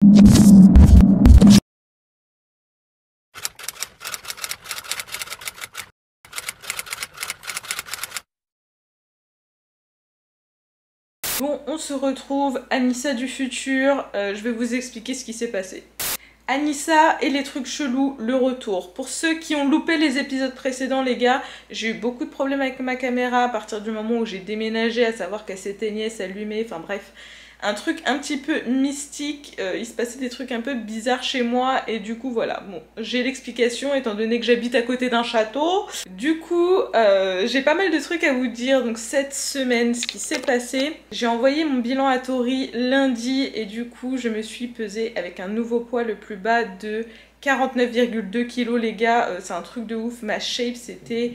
Bon, on se retrouve, Anissa du futur, je vais vous expliquer ce qui s'est passé. Anissa et les trucs chelous, le retour. Pour ceux qui ont loupé les épisodes précédents, les gars, j'ai eu beaucoup de problèmes avec ma caméra à partir du moment où j'ai déménagé, à savoir qu'elle s'éteignait, s'allumait, enfin bref. Un truc un petit peu mystique, il se passait des trucs un peu bizarres chez moi et du coup voilà, bon, j'ai l'explication étant donné que j'habite à côté d'un château. Du coup, j'ai pas mal de trucs à vous dire, donc cette semaine, ce qui s'est passé, j'ai envoyé mon bilan à Tori lundi et du coup je me suis pesée avec un nouveau poids le plus bas de 49,2 kg les gars, c'est un truc de ouf, ma shape c'était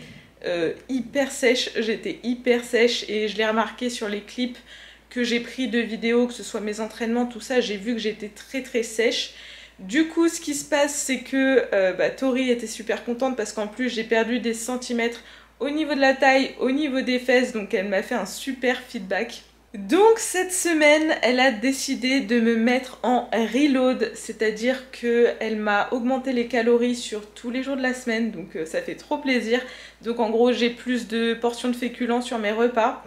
hyper sèche, j'étais hyper sèche et je l'ai remarqué sur les clips que j'ai pris de vidéos, que ce soit mes entraînements, tout ça, j'ai vu que j'étais très sèche. Du coup, ce qui se passe, c'est que Tori était super contente parce qu'en plus, j'ai perdu des centimètres au niveau de la taille, au niveau des fesses, donc elle m'a fait un super feedback. Donc cette semaine, elle a décidé de me mettre en reload, c'est-à-dire qu'elle m'a augmenté les calories sur tous les jours de la semaine, donc ça fait trop plaisir. Donc en gros, j'ai plus de portions de féculents sur mes repas.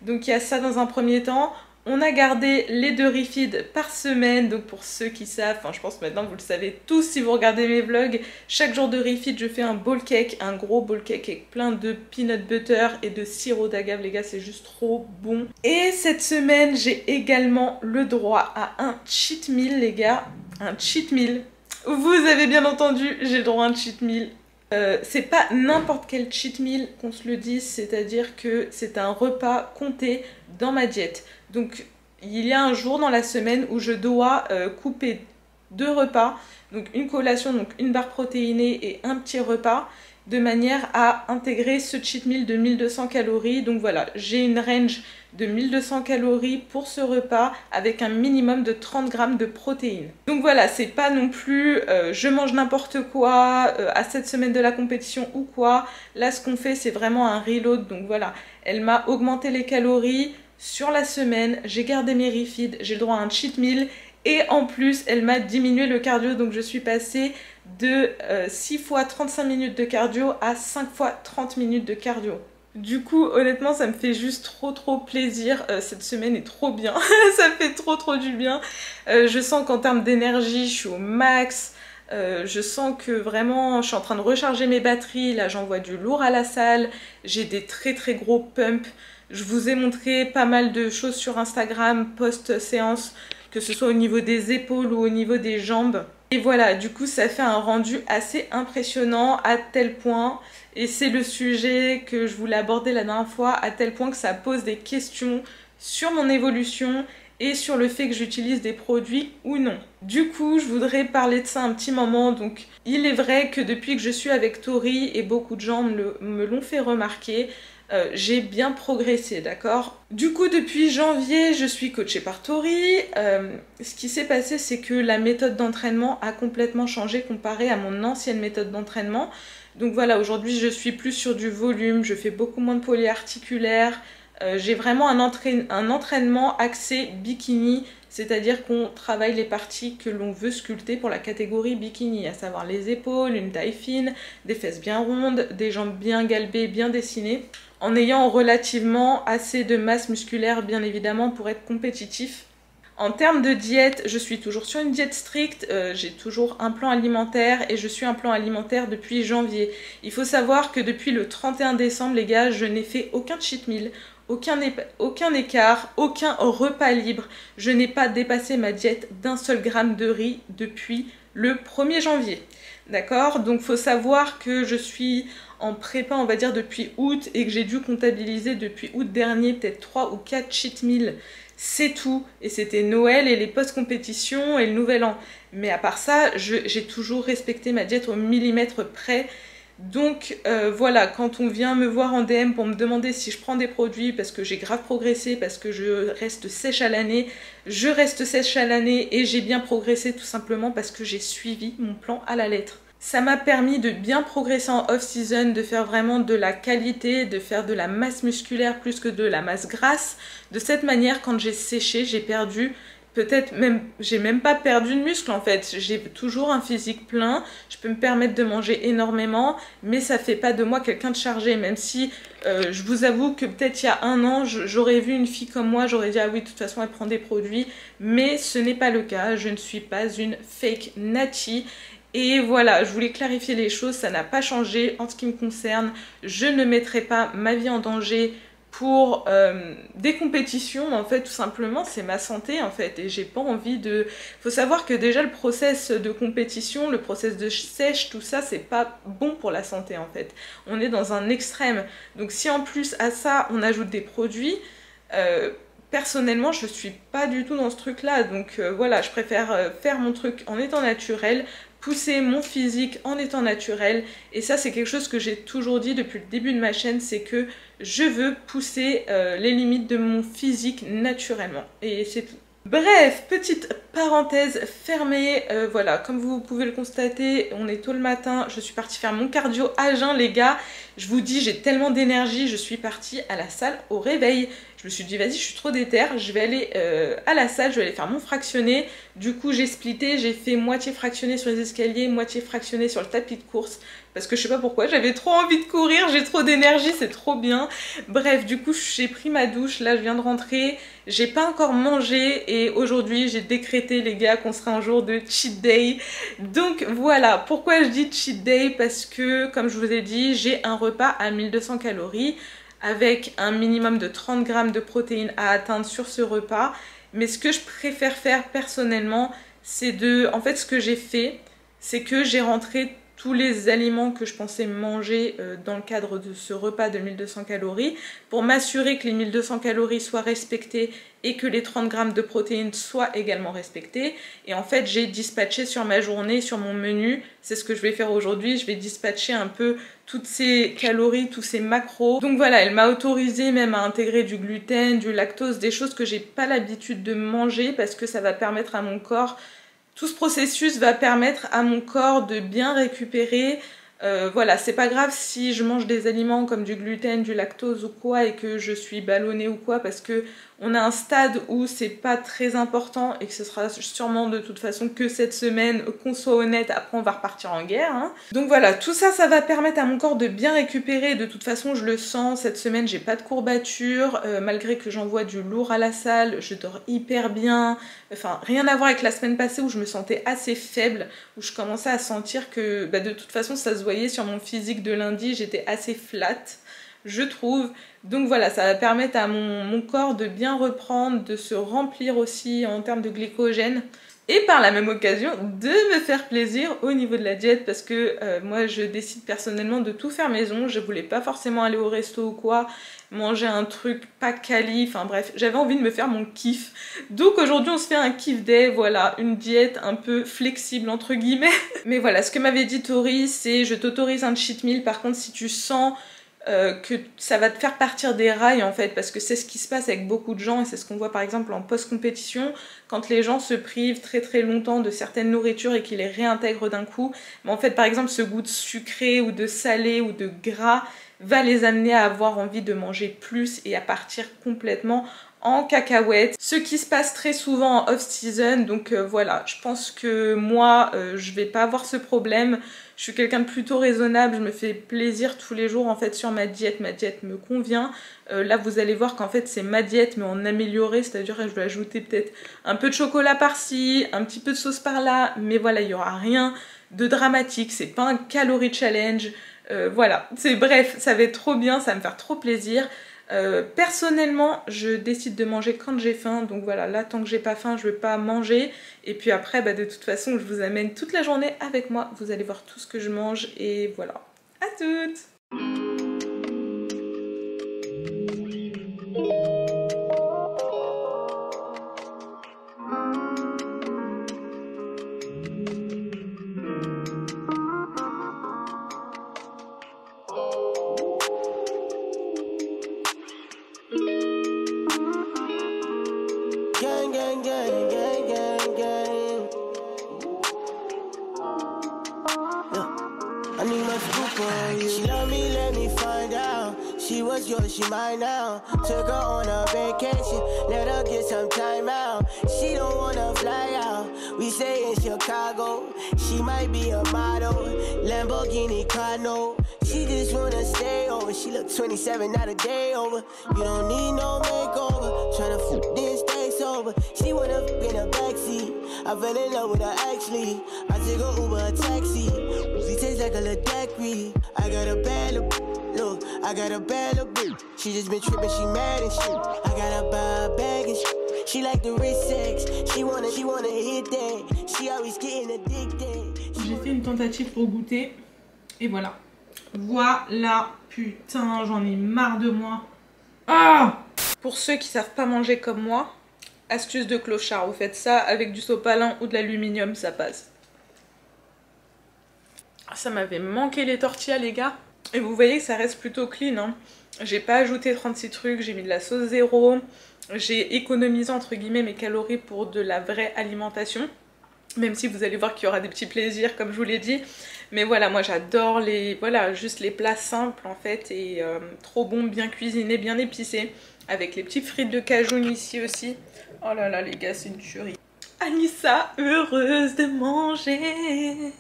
Donc il y a ça dans un premier temps. On a gardé les 2 refeeds par semaine, donc pour ceux qui savent, enfin je pense maintenant vous le savez tous si vous regardez mes vlogs, chaque jour de refeed je fais un bowl cake, un gros bowl cake avec plein de peanut butter et de sirop d'agave, les gars c'est juste trop bon. Et cette semaine j'ai également le droit à un cheat meal les gars, un cheat meal. Vous avez bien entendu, j'ai le droit à un cheat meal. C'est pas n'importe quel cheat meal qu'on se le dise, c'est-à-dire que c'est un repas compté dans ma diète. Donc il y a un jour dans la semaine où je dois couper 2 repas, donc une collation, donc une barre protéinée et un petit repas, de manière à intégrer ce cheat meal de 1200 calories. Donc voilà, j'ai une range de 1200 calories pour ce repas avec un minimum de 30 grammes de protéines. Donc voilà, c'est pas non plus je mange n'importe quoi à cette semaine de la compétition ou quoi. Là, ce qu'on fait, c'est vraiment un reload. Donc voilà, elle m'a augmenté les calories sur la semaine, j'ai gardé mes refeeds, j'ai le droit à un cheat meal. Et en plus, elle m'a diminué le cardio, donc je suis passée de 6 fois 35 minutes de cardio à 5 fois 30 minutes de cardio. Du coup, honnêtement, ça me fait juste trop plaisir. Cette semaine est trop bien. Ça me fait trop du bien. Je sens qu'en termes d'énergie, je suis au max. Je sens que vraiment, je suis en train de recharger mes batteries. Là, j'envoie du lourd à la salle. J'ai des très gros pumps. Je vous ai montré pas mal de choses sur Instagram post-séance, que ce soit au niveau des épaules ou au niveau des jambes. Et voilà, du coup, ça fait un rendu assez impressionnant à tel point, et c'est le sujet que je voulais aborder la dernière fois, à tel point que ça pose des questions sur mon évolution et sur le fait que j'utilise des produits ou non. Du coup, je voudrais parler de ça un petit moment. Donc, il est vrai que depuis que je suis avec Tori, et beaucoup de gens me l'ont fait remarquer, j'ai bien progressé, d'accord? Du coup, depuis janvier, je suis coachée par Tori. Ce qui s'est passé, c'est que la méthode d'entraînement a complètement changé comparé à mon ancienne méthode d'entraînement. Donc voilà, aujourd'hui, je suis plus sur du volume, je fais beaucoup moins de polyarticulaire. J'ai vraiment un entraînement axé bikini, c'est-à-dire qu'on travaille les parties que l'on veut sculpter pour la catégorie bikini, à savoir les épaules, une taille fine, des fesses bien rondes, des jambes bien galbées, bien dessinées, en ayant relativement assez de masse musculaire bien évidemment pour être compétitif. En termes de diète, je suis toujours sur une diète stricte, j'ai toujours un plan alimentaire et je suis un plan alimentaire depuis janvier. Il faut savoir que depuis le 31 décembre, les gars, je n'ai fait aucun cheat meal, aucun écart, aucun repas libre. Je n'ai pas dépassé ma diète d'un seul gramme de riz depuis le 1er janvier. D'accord? Donc il faut savoir que je suis en prépa, on va dire, depuis août et que j'ai dû comptabiliser depuis août dernier peut-être 3 ou 4 cheat meals. C'est tout. Et c'était Noël et les post-compétitions et le Nouvel An. Mais à part ça, j'ai toujours respecté ma diète au millimètre près. Donc voilà, quand on vient me voir en DM pour me demander si je prends des produits parce que j'ai grave progressé, parce que je reste sèche à l'année, je reste sèche à l'année et j'ai bien progressé tout simplement parce que j'ai suivi mon plan à la lettre. Ça m'a permis de bien progresser en off-season, de faire vraiment de la qualité, de faire de la masse musculaire plus que de la masse grasse. De cette manière, quand j'ai séché, j'ai perdu peut-être même, j'ai même pas perdu de muscle en fait, j'ai toujours un physique plein, je peux me permettre de manger énormément, mais ça fait pas de moi quelqu'un de chargé, même si je vous avoue que peut-être il y a un an, j'aurais vu une fille comme moi, j'aurais dit ah oui, de toute façon elle prend des produits, mais ce n'est pas le cas, je ne suis pas une fake natty. Et voilà, je voulais clarifier les choses, ça n'a pas changé en ce qui me concerne, je ne mettrai pas ma vie en danger pour des compétitions, en fait, tout simplement, c'est ma santé, en fait, et j'ai pas envie de... Faut savoir que déjà, le process de compétition, le process de sèche, tout ça, c'est pas bon pour la santé, en fait. On est dans un extrême. Donc si en plus à ça, on ajoute des produits, personnellement, je suis pas du tout dans ce truc-là, donc voilà, je préfère faire mon truc en étant naturel, pousser mon physique en étant naturel, et ça c'est quelque chose que j'ai toujours dit depuis le début de ma chaîne, c'est que je veux pousser les limites de mon physique naturellement, et c'est tout. Bref, petite parenthèse fermée, voilà, comme vous pouvez le constater, on est tôt le matin, je suis partie faire mon cardio à jeun les gars, je vous dis j'ai tellement d'énergie, je suis partie à la salle au réveil. Je me suis dit vas-y je suis trop déter, je vais aller à la salle, je vais aller faire mon fractionné. Du coup j'ai splitté, j'ai fait moitié fractionné sur les escaliers, moitié fractionné sur le tapis de course. Parce que je sais pas pourquoi, j'avais trop envie de courir, j'ai trop d'énergie, c'est trop bien. Bref, du coup j'ai pris ma douche, là je viens de rentrer, j'ai pas encore mangé et aujourd'hui j'ai décrété les gars qu'on serait un jour de cheat day. Donc voilà, pourquoi je dis cheat day? Parce que comme je vous ai dit, j'ai un repas à 1200 calories. Avec un minimum de 30 grammes de protéines à atteindre sur ce repas. Mais ce que je préfère faire personnellement, c'est de... En fait, ce que j'ai fait, c'est que j'ai rentré tous les aliments que je pensais manger dans le cadre de ce repas de 1200 calories pour m'assurer que les 1200 calories soient respectées et que les 30 grammes de protéines soient également respectés. Et en fait, j'ai dispatché sur ma journée, sur mon menu, c'est ce que je vais faire aujourd'hui, je vais dispatcher un peu toutes ces calories, tous ces macros. Donc voilà, elle m'a autorisé même à intégrer du gluten, du lactose, des choses que j'ai pas l'habitude de manger parce que ça va permettre à mon corps, tout ce processus va permettre à mon corps de bien récupérer. Voilà, c'est pas grave si je mange des aliments comme du gluten, du lactose ou quoi et que je suis ballonnée ou quoi parce que on a un stade où c'est pas très important et que ce sera sûrement de toute façon que cette semaine, qu'on soit honnête, après on va repartir en guerre. Hein. Donc voilà, tout ça, ça va permettre à mon corps de bien récupérer. De toute façon, je le sens, cette semaine j'ai pas de courbatures, malgré que j'envoie du lourd à la salle, je dors hyper bien. Enfin, rien à voir avec la semaine passée où je me sentais assez faible, où je commençais à sentir que de toute façon ça se voyait sur mon physique de lundi, j'étais assez flat, je trouve. Donc voilà, ça va permettre à mon corps de bien reprendre, de se remplir aussi en termes de glycogène. Et par la même occasion, de me faire plaisir au niveau de la diète parce que moi je décide personnellement de tout faire maison. Je voulais pas forcément aller au resto ou quoi, manger un truc pas quali, enfin bref, j'avais envie de me faire mon kiff. Donc aujourd'hui on se fait un kiff day, voilà, une diète un peu flexible entre guillemets. Mais voilà, ce que m'avait dit Tori, c'est je t'autorise un cheat meal, par contre si tu sens que ça va te faire partir des rails en fait, parce que c'est ce qui se passe avec beaucoup de gens et c'est ce qu'on voit par exemple en post-compétition, quand les gens se privent très très longtemps de certaines nourritures et qu'ils les réintègrent d'un coup, mais en fait par exemple ce goût de sucré ou de salé ou de gras va les amener à avoir envie de manger plus et à partir complètement en cacahuètes, ce qui se passe très souvent en off-season. Donc voilà, je pense que moi je vais pas avoir ce problème. Je suis quelqu'un de plutôt raisonnable, je me fais plaisir tous les jours en fait sur ma diète me convient. Là vous allez voir qu'en fait c'est ma diète mais en amélioré, c'est-à-dire que je vais ajouter peut-être un peu de chocolat par-ci, un petit peu de sauce par-là, mais voilà, il n'y aura rien de dramatique, c'est pas un calorie challenge. Voilà, c'est bref, ça va être trop bien, ça va me faire trop plaisir. Personnellement, je décide de manger quand j'ai faim, donc voilà, là tant que j'ai pas faim, je vais pas manger. Et puis après, de toute façon, je vous amène toute la journée avec moi, vous allez voir tout ce que je mange et voilà. À toutes! She was yours, she mine now. Took her on a vacation, let her get some time out. She don't wanna fly out. We stay in Chicago. She might be a model. Lamborghini Cano. She just wanna stay over. She look 27, not a day over. You don't need no makeover. Tryna fuck then stay sober. She wanna fuck in a backseat. I fell in love with her actually. I take a Uber, a taxi. She tastes like a little daiquiri. I got a bad little look. I got a bad little bitch. She just been tripping, she mad and shit. I gotta buy a bag and shit. She like the rich sex. She wanna hit that. She always getting addicted. J'ai fait une tentative pour goûter. Et voilà. Voilà. Putain, j'en ai marre de moi. Ah! Pour ceux qui savent pas manger comme moi, astuce de clochard. Vous faites ça avec du sopalin ou de l'aluminium, ça passe. Ça m'avait manqué les tortillas, les gars. Et vous voyez que ça reste plutôt clean, hein. J'ai pas ajouté 36 trucs, j'ai mis de la sauce zéro. J'ai économisé entre guillemets mes calories pour de la vraie alimentation. Même si vous allez voir qu'il y aura des petits plaisirs comme je vous l'ai dit. Mais voilà, moi j'adore les, voilà, juste les plats simples en fait. Et trop bons, bien cuisinés, bien épicés. Avec les petits frites de cajoun ici aussi. Oh là là les gars, c'est une tuerie. Anissa, heureuse de manger.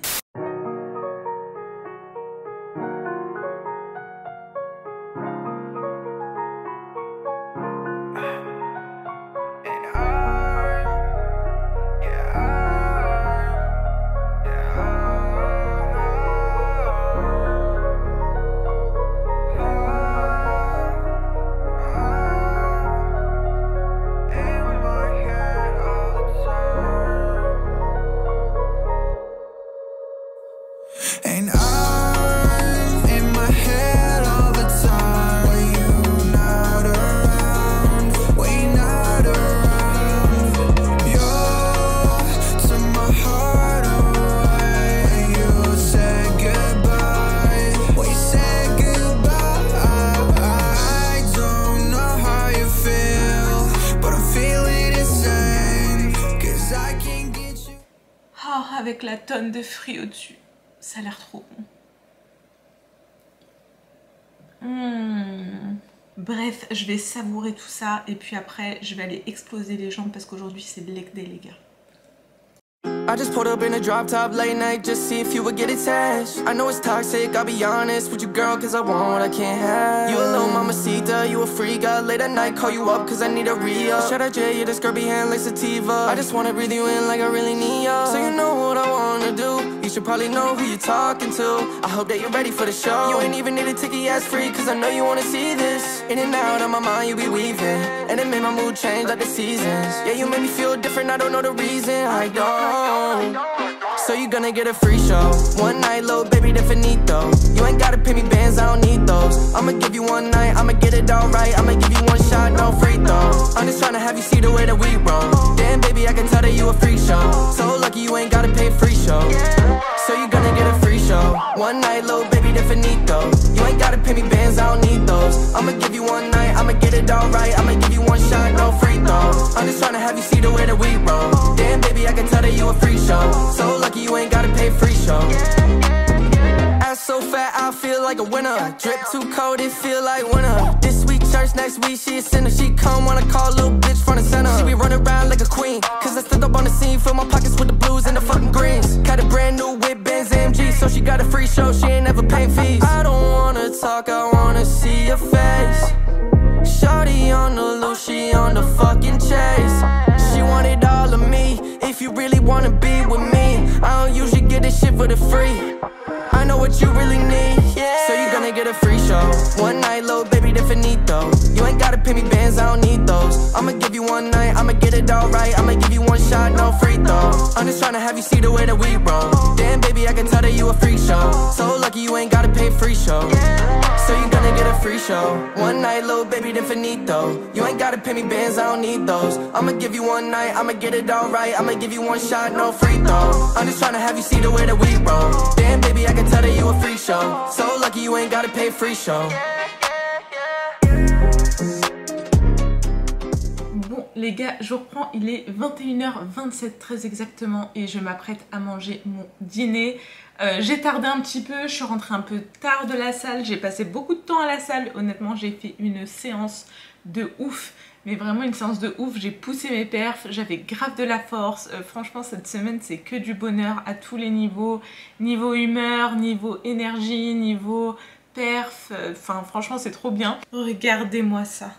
Avec la tonne de fruits au-dessus. Ça a l'air trop bon. Bref, je vais savourer tout ça et puis après, je vais aller exploser les jambes parce qu'aujourd'hui, c'est le leg day, les gars. I just pulled up in a drop top late night, just see if you would get attached. I know it's toxic, I'll be honest with you girl, cause I want what I can't have. You a little mamacita, you a freak, I late at night, call you up cause I need a re-up. Shout out Jay, you this girl behind like sativa. I just wanna breathe you in like I really need ya. So you know what I wanna do, you should probably know who you're talking to. I hope that you're ready for the show. You ain't even need a ticket, yeah, it's free, cause I know you wanna see this. In and out of my mind, you be weaving, and it made my mood change like the seasons. Yeah, you made me feel different, I don't know the reason, I don't. So you gonna get a free show. One night, little baby, then finito. You ain't gotta pay me bands, I don't need those. I'ma give you one night, I'ma get it all right. I'ma give you one shot, no free throw. I'm just tryna have you see the way that we roll. Damn, baby, I can tell that you a freak show. So lucky you ain't gotta pay a free show. So you gonna get a free show. One night, little baby, then finito. You ain't gotta pay me bands, I don't need those. I'ma give you one night, I'ma get it all right. I'ma give you one shot, no free throw. I'm just tryna have you see the way that we roll. Damn, baby, I can tell that you a freak show. So lucky you ain't gotta pay a free show. Ass so fat, I feel like a winner. Drip too cold, it feel like winter. This week church, next week she a sinner. She come wanna call little bitch front and center. She be running around like a queen, cause I stood up on the scene. Fill my pockets with the blues and the fucking greens. Got a brand new whip, Benz AMG, so she got a free show, she ain't never paying fees. I don't wanna talk, I wanna see your face. Shawty on the loose, she on the fucking chase. She wanted all of me, if you really wanna be with me. I don't usually get this shit for the free. I know what you really need, yeah. So you gonna get a free show. One night, little baby, then finito. You ain't gotta pay me bands, I don't need those. I'ma give you one night, I'ma get it all right. I'ma give you one shot, no free throw. I'm just tryna have you see the way that we roll. Damn, baby, I can tell that you a freak show. So lucky you ain't gotta pay a free show. So you gonna get a free show. One night, little baby, then finito. You ain't gotta pay me bands, I don't need those. I'ma give you one night, I'ma get it all right. I'ma give you one shot, no free throw. I'm just tryna have you see the way that we roll. Damn, baby, I can tell that you a free show. So lucky you ain't gotta pay a free show. Bon les gars, je reprends, il est 21h27 très exactement et je m'apprête à manger mon dîner. J'ai tardé un petit peu, je suis rentrée un peu tard de la salle, j'ai passé beaucoup de temps à la salle, honnêtement j'ai fait une séance de ouf. Mais vraiment une séance de ouf, j'ai poussé mes perfs, j'avais grave de la force. Franchement cette semaine c'est que du bonheur à tous les niveaux. Niveau humeur, niveau énergie, niveau perf. Enfin franchement c'est trop bien. Regardez-moi ça.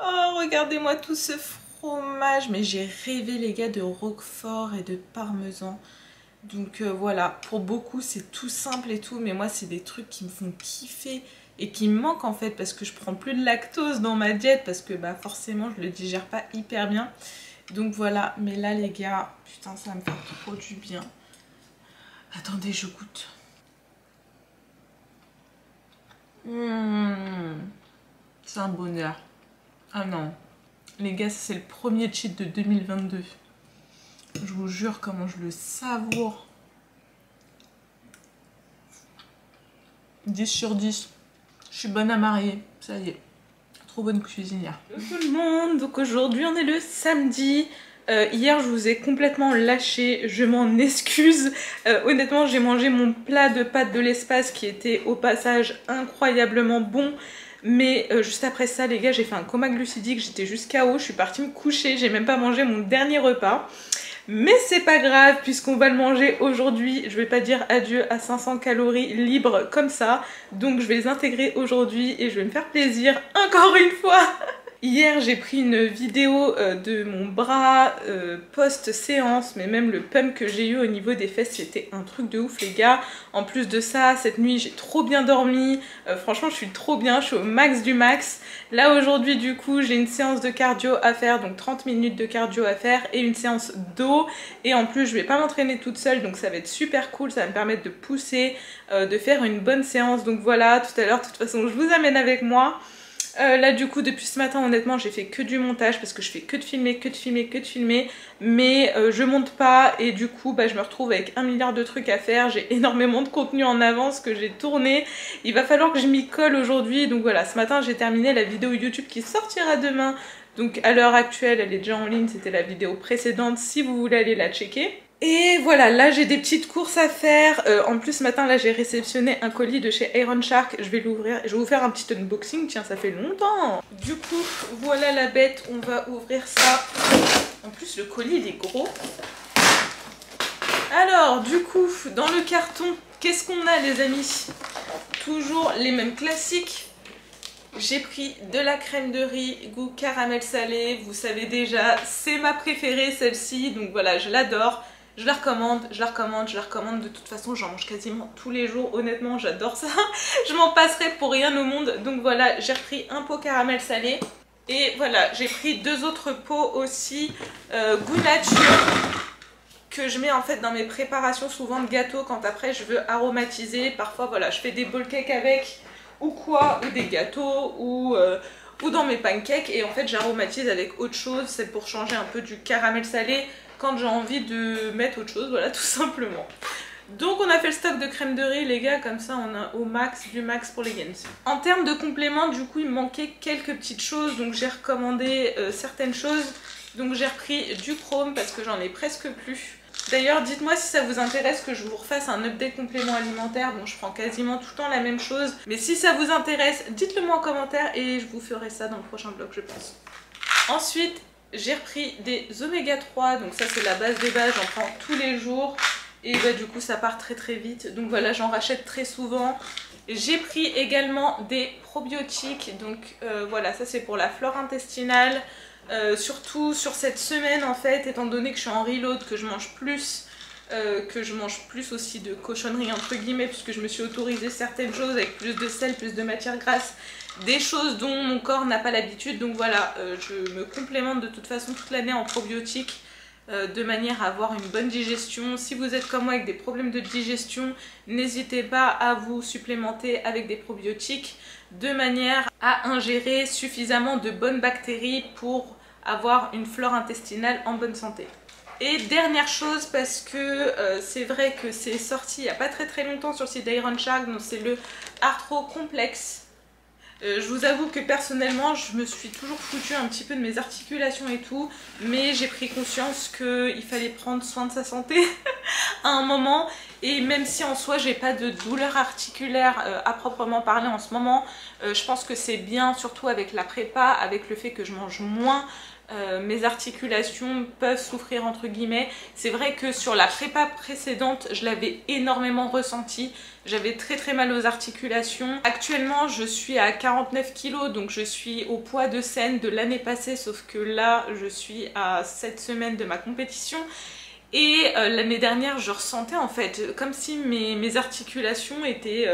Oh regardez-moi tout ce fromage. Mais j'ai rêvé les gars de roquefort et de parmesan. Donc voilà, pour beaucoup c'est tout simple et tout. Mais moi c'est des trucs qui me font kiffer. Et qui me manque en fait parce que je prends plus de lactose dans ma diète parce que bah forcément je le digère pas hyper bien. Donc voilà, mais là les gars, putain ça va me faire trop du bien. Attendez, je goûte. C'est un bonheur. Ah non, les gars c'est le premier cheat de 2022. Je vous jure comment je le savoure. 10 sur 10. Je suis bonne à marier, ça y est. Trop bonne cuisinière. Tout le monde, donc aujourd'hui on est le samedi. Hier je vous ai complètement lâché, je m'en excuse. Honnêtement j'ai mangé mon plat de pâtes de l'espace qui était au passage incroyablement bon. Mais juste après ça les gars j'ai fait un coma glucidique, j'étais juste KO, je suis partie me coucher, j'ai même pas mangé mon dernier repas. Mais c'est pas grave puisqu'on va le manger aujourd'hui. Je vais pas dire adieu à 500 calories libres comme ça. Donc je vais les intégrer aujourd'hui et je vais me faire plaisir encore une fois. Hier j'ai pris une vidéo de mon bras post-séance, mais même le pump que j'ai eu au niveau des fesses c'était un truc de ouf les gars. En plus de ça, cette nuit j'ai trop bien dormi, franchement je suis trop bien, je suis au max du max. Là aujourd'hui du coup j'ai une séance de cardio à faire, donc 30 minutes de cardio à faire et une séance d'eau. Et en plus je vais pas m'entraîner toute seule donc ça va être super cool, ça va me permettre de pousser, de faire une bonne séance. Donc voilà, tout à l'heure de toute façon je vous amène avec moi. Là du coup depuis ce matin honnêtement j'ai fait que du montage parce que je fais que de filmer, mais je monte pas et du coup bah, je me retrouve avec 1 milliard de trucs à faire. J'ai énormément de contenu en avance que j'ai tourné, il va falloir que je m'y colle aujourd'hui. Donc voilà, ce matin j'ai terminé la vidéo YouTube qui sortira demain, donc à l'heure actuelle elle est déjà en ligne, c'était la vidéo précédente si vous voulez aller la checker. Et voilà, là j'ai des petites courses à faire. En plus ce matin là j'ai réceptionné un colis de chez Iron Shark. Je vais l'ouvrir, je vais vous faire un petit unboxing, tiens ça fait longtemps. Du coup voilà la bête, on va ouvrir ça. En plus le colis il est gros. Alors du coup dans le carton, qu'est-ce qu'on a les amis? Toujours les mêmes classiques. J'ai pris de la crème de riz goût caramel salé, vous savez déjà c'est ma préférée celle-ci, donc voilà je l'adore. Je la recommande, de toute façon j'en mange quasiment tous les jours, honnêtement j'adore ça. Je m'en passerai pour rien au monde, donc voilà j'ai repris un pot caramel salé. Et voilà j'ai pris 2 autres pots aussi goût nature que je mets en fait dans mes préparations souvent de gâteaux quand après je veux aromatiser. Parfois voilà je fais des bowl cakes avec ou quoi, ou des gâteaux ou dans mes pancakes et en fait j'aromatise avec autre chose, c'est pour changer un peu du caramel salé quand j'ai envie de mettre autre chose, voilà tout simplement. Donc on a fait le stock de crème de riz les gars, comme ça on a au max du max pour les gains. En termes de compléments du coup il me manquait quelques petites choses, donc j'ai recommandé certaines choses. Donc j'ai repris du chrome parce que j'en ai presque plus. D'ailleurs dites-moi si ça vous intéresse que je vous refasse un update complément alimentaire. Bon je prends quasiment tout le temps la même chose, mais si ça vous intéresse dites-le moi en commentaire et je vous ferai ça dans le prochain vlog je pense. Ensuite j'ai repris des oméga 3, donc ça c'est la base des bases, j'en prends tous les jours et bah du coup ça part très très vite, donc voilà j'en rachète très souvent. J'ai pris également des probiotiques, donc voilà ça c'est pour la flore intestinale, surtout sur cette semaine en fait, étant donné que je suis en reload, que je mange plus aussi de cochonneries entre guillemets, puisque je me suis autorisé certaines choses avec plus de sel, plus de matière grasse, des choses dont mon corps n'a pas l'habitude. Donc voilà, je me complémente de toute façon toute l'année en probiotiques de manière à avoir une bonne digestion. Si vous êtes comme moi avec des problèmes de digestion, n'hésitez pas à vous supplémenter avec des probiotiques de manière à ingérer suffisamment de bonnes bactéries pour avoir une flore intestinale en bonne santé. Et dernière chose, parce que c'est vrai que c'est sorti il n'y a pas très longtemps sur le site d'Iron Shark, donc c'est le Arthro Complex. Je vous avoue que personnellement je me suis toujours foutue un petit peu de mes articulations et tout, mais j'ai pris conscience qu'il fallait prendre soin de sa santé à un moment. Et même si en soi j'ai pas de douleur articulaire à proprement parler en ce moment, je pense que c'est bien, surtout avec la prépa, avec le fait que je mange moins. Mes articulations peuvent souffrir entre guillemets. C'est vrai que sur la prépa précédente je l'avais énormément ressenti, j'avais très mal aux articulations. Actuellement je suis à 49 kg, donc je suis au poids de scène de l'année passée, sauf que là je suis à 7 semaines de ma compétition. Et l'année dernière, je ressentais en fait comme si mes articulations étaient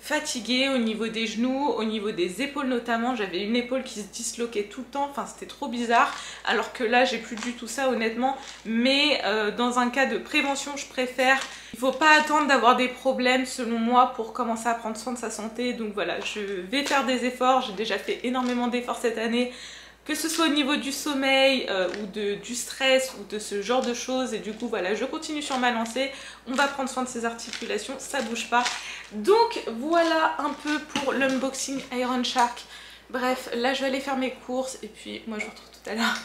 fatiguées au niveau des genoux, au niveau des épaules notamment. J'avais une épaule qui se disloquait tout le temps, enfin c'était trop bizarre. Alors que là, j'ai plus du tout ça honnêtement. Mais dans un cas de prévention, je préfère. Il faut pas attendre d'avoir des problèmes selon moi pour commencer à prendre soin de sa santé. Donc voilà, je vais faire des efforts. J'ai déjà fait énormément d'efforts cette année. Que ce soit au niveau du sommeil ou du stress ou de ce genre de choses. Et du coup voilà, je continue sur ma lancée. On va prendre soin de ses articulations, ça bouge pas. Donc voilà un peu pour l'unboxing Iron Shark. Bref, là je vais aller faire mes courses et puis moi je vous retrouve tout à l'heure.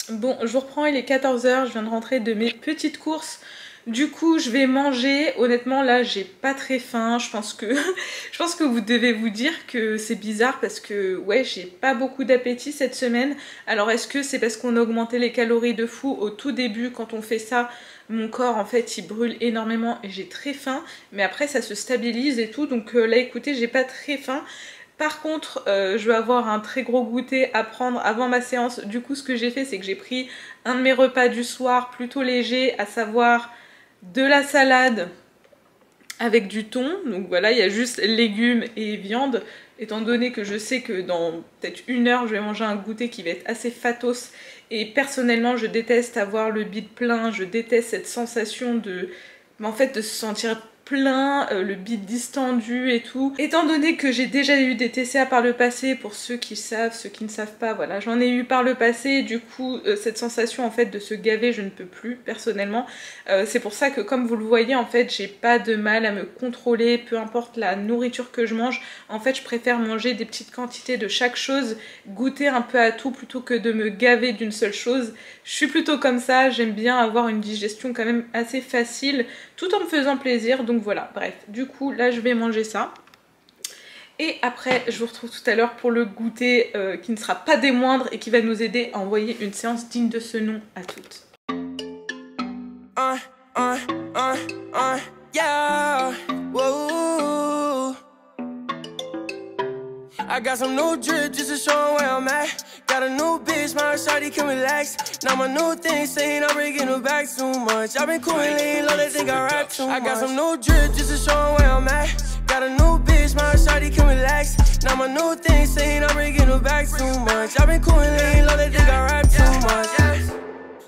Bon, je vous reprends, il est 14 h, je viens de rentrer de mes petites courses. Du coup, je vais manger. Honnêtement, là, j'ai pas très faim. Je pense que vous devez vous dire que c'est bizarre parce que, ouais, j'ai pas beaucoup d'appétit cette semaine. Alors, est-ce que c'est parce qu'on a augmenté les calories de fou au tout début? Quand on fait ça, mon corps, en fait, il brûle énormément et j'ai très faim. Mais après, ça se stabilise et tout. Donc là, écoutez, j'ai pas très faim. Par contre, je vais avoir un très gros goûter à prendre avant ma séance. Du coup, ce que j'ai fait, c'est que j'ai pris un de mes repas du soir plutôt léger, à savoir de la salade avec du thon. Donc voilà, il y a juste légumes et viande. Étant donné que je sais que dans peut-être 1 heure, je vais manger un goûter qui va être assez fatos. Et personnellement, je déteste avoir le bide plein. Je déteste cette sensation de se sentir plein, le bide distendu et tout. Étant donné que j'ai déjà eu des TCA par le passé, pour ceux qui savent, ceux qui ne savent pas, voilà, j'en ai eu par le passé, du coup cette sensation en fait de se gaver, je ne peux plus personnellement. C'est pour ça que comme vous le voyez en fait, j'ai pas de mal à me contrôler, peu importe la nourriture que je mange. En fait, je préfère manger des petites quantités de chaque chose, goûter un peu à tout plutôt que de me gaver d'une seule chose. Je suis plutôt comme ça, j'aime bien avoir une digestion quand même assez facile, tout en me faisant plaisir. Donc voilà, bref, du coup là je vais manger ça. Et après je vous retrouve tout à l'heure pour le goûter qui ne sera pas des moindres et qui va nous aider à envoyer une séance digne de ce nom à toutes. Yeah. Whoa. I got some new drip just to show 'em where I'm at. Got a new bitch, my shawty can relax. Now my new thing saying I'm bringing her back too much. I've been coolin' lean low, they think I rap too much. I got some new drip just to show 'em where I'm at. Got a new bitch, my shawty can relax. Now my new thing saying I'm bringing her back too much. I've been coolin' lean low, they think I rap too much.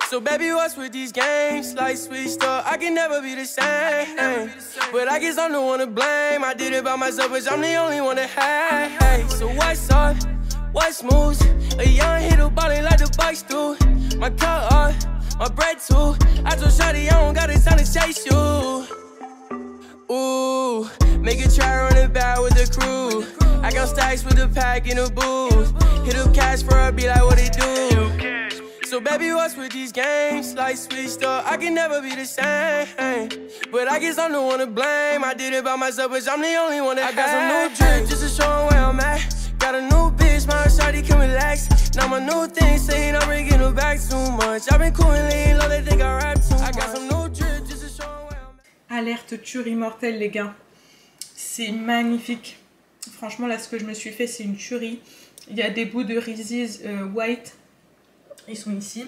So baby, what's with these games? Like switched up, I can never be the same. But I guess I'm the one to blame. I did it by myself, but I'm the only one that had. So what's up? What's moves? A young hitter ballin' like the Bucks do. My cut up, my bread too. I told Shawty I don't got the time to chase you. Ooh, make it try run it back with the crew. I got stacks with the pack in the booth. Hit up cash for a be like what it do. So baby, what's with these games? Like switched up, I can never be the same. But I guess I'm the one to blame. I did it by myself, but I'm the only one that I got some new drip just to show 'em where I'm at. Got a new bitch, my shawty can relax. Now my new thing saying I'm bringing her back too much. I've been coolin' lean low, they think I rap too much. I got some new drip just to show 'em where I'm at. Alerte tuerie mortelle les gars. C'est magnifique. Franchement là ce que je me suis fait c'est une tuerie. Il y a des bouts de Reese's White. Ils sont ici.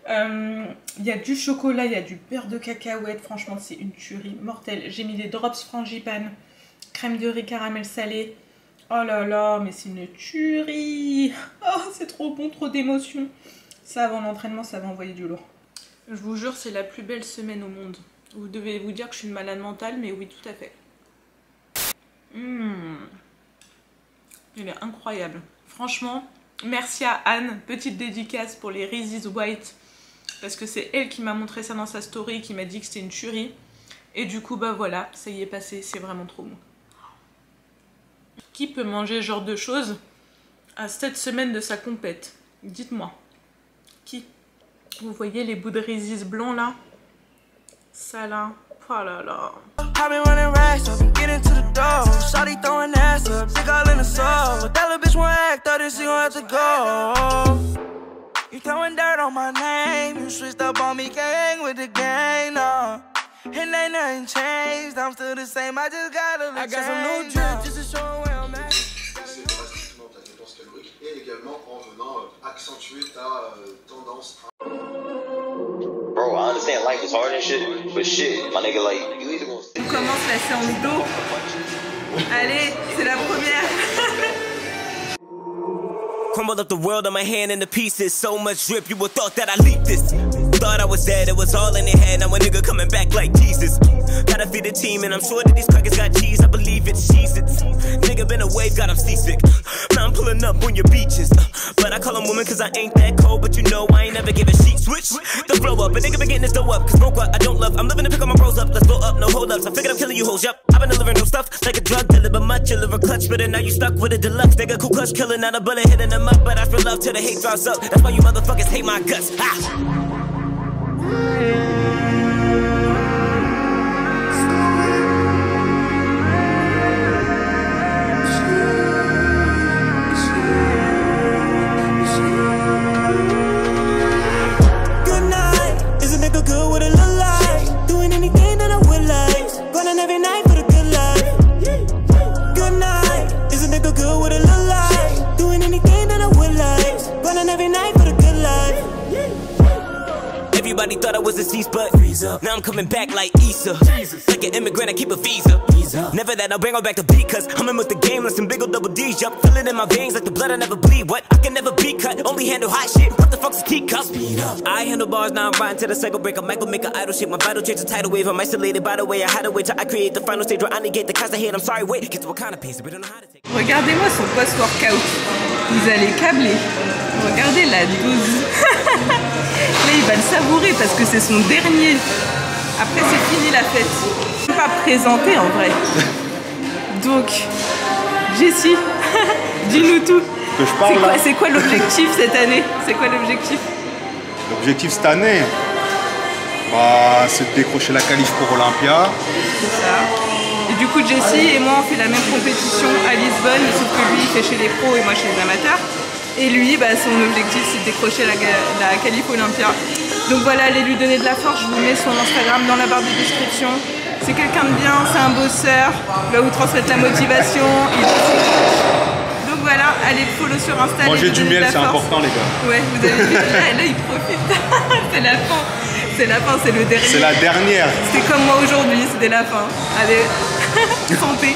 Il y a du chocolat, il y a du beurre de cacahuète. Franchement, c'est une tuerie mortelle. J'ai mis des drops frangipane, crème de riz caramel salé. Oh là là, mais c'est une tuerie. Oh, c'est trop bon, trop d'émotions. Ça, avant l'entraînement, ça va envoyer du lourd. Je vous jure, c'est la plus belle semaine au monde. Vous devez vous dire que je suis une malade mentale, mais oui, tout à fait. Il est incroyable. Franchement... Merci à Anne, petite dédicace pour les Reese's White. Parce que c'est elle qui m'a montré ça dans sa story, qui m'a dit que c'était une tuerie. Et du coup, bah voilà, ça y est passé, c'est vraiment trop bon. Qui peut manger ce genre de choses à 7 semaines de sa compète? Dites-moi. Qui? Vous voyez les bouts de Reese's blancs là? Salin. Oh là là. I've been running racks up and getting to the door. Shawty throwing ass up, dick all in the soul. But that little bitch won't act, thought that she gon' have to go. You throwing dirt on my name. You switched up on me, gang with the gang, no. And ain't nothing changed, I'm still the same, I just got a little change. I got some new drip just to show where I'm at. C'est drastiquement ta dépense calorique et également en venant accentuer ta tendance à... Bro, I understand life is hard and shit, but shit, my nigga, like, you either gonna... On commence la séance d'eau. Allez, c'est la première. Crumbled up the world on my hand into pieces. So much drip, you would thought that I leaked this. Thought I was dead, it was all in their head. Now a nigga coming back like Jesus. Gotta feed the team, and I'm sure that these crackers got cheese. I believe it's Cheez-Its. Nigga been away, got him seasick. Now I'm pulling up on your beaches. But I call them woman cause I ain't that cold. But you know I ain't never give a sheet switch. The flow up, a nigga been getting this dough up. Cause smoke what I don't love. I'm living to pick up my bros up. Let's blow up, no hold ups. I figured I'm killing you hoes, yup. I've been delivering new stuff like a drug dealer, but much chiller a clutch. But now you stuck with a deluxe. Nigga, cool clutch killing out a bullet hitting them up. But I feel love till the hate drops up. That's why you motherfuckers hate my guts. Ah. Everybody thought I was deceased, but now I'm coming back like Issa. Like an immigrant, I keep a visa. Never that, I'll bring her back to beat, cause I'm in with the game like some big ol' double D's. Yup, feel it in my veins like the blood I never bleed. What? I can never be cut, only handle hot shit. What the fuck's a teacup? I handle bars, now I'm riding to the cycle breaker. Michael make an idol shit, my vital change the tidal wave. I'm isolated by the way, I had to wait till I create the final stage where I negate the cast I hate. I'm sorry, wait, get to what kind of pace, but I don't know how to take. Regardez-moi son post-workout. Vous allez câbler. Regardez la dose. Là, il va le savourer parce que c'est son dernier. Après, c'est fini la fête. Je ne suis pas présentée en vrai. Donc, Jessie, dis-nous tout. C'est quoi l'objectif cette année? C'est quoi l'objectif? L'objectif cette année, bah, c'est de décrocher la qualif pour Olympia. C'est ça. Et du coup, Jessie et moi, on fait la même compétition à Lisbonne, sauf que lui, il fait chez les pros et moi chez les amateurs. Et lui, bah, son objectif, c'est de décrocher la qualif Olympia. Donc voilà, allez lui donner de la force. Je vous mets son Instagram dans la barre de description. C'est quelqu'un de bien, c'est un bosseur. Là où transmettre la motivation. Donc voilà, allez le follow sur Insta. Manger du miel, c'est important, les gars. Ouais, vous avez vu, là, il profite. C'est la fin. C'est la fin, c'est le dernier. C'est la dernière. C'était comme moi aujourd'hui, c'était la fin. Allez, santé.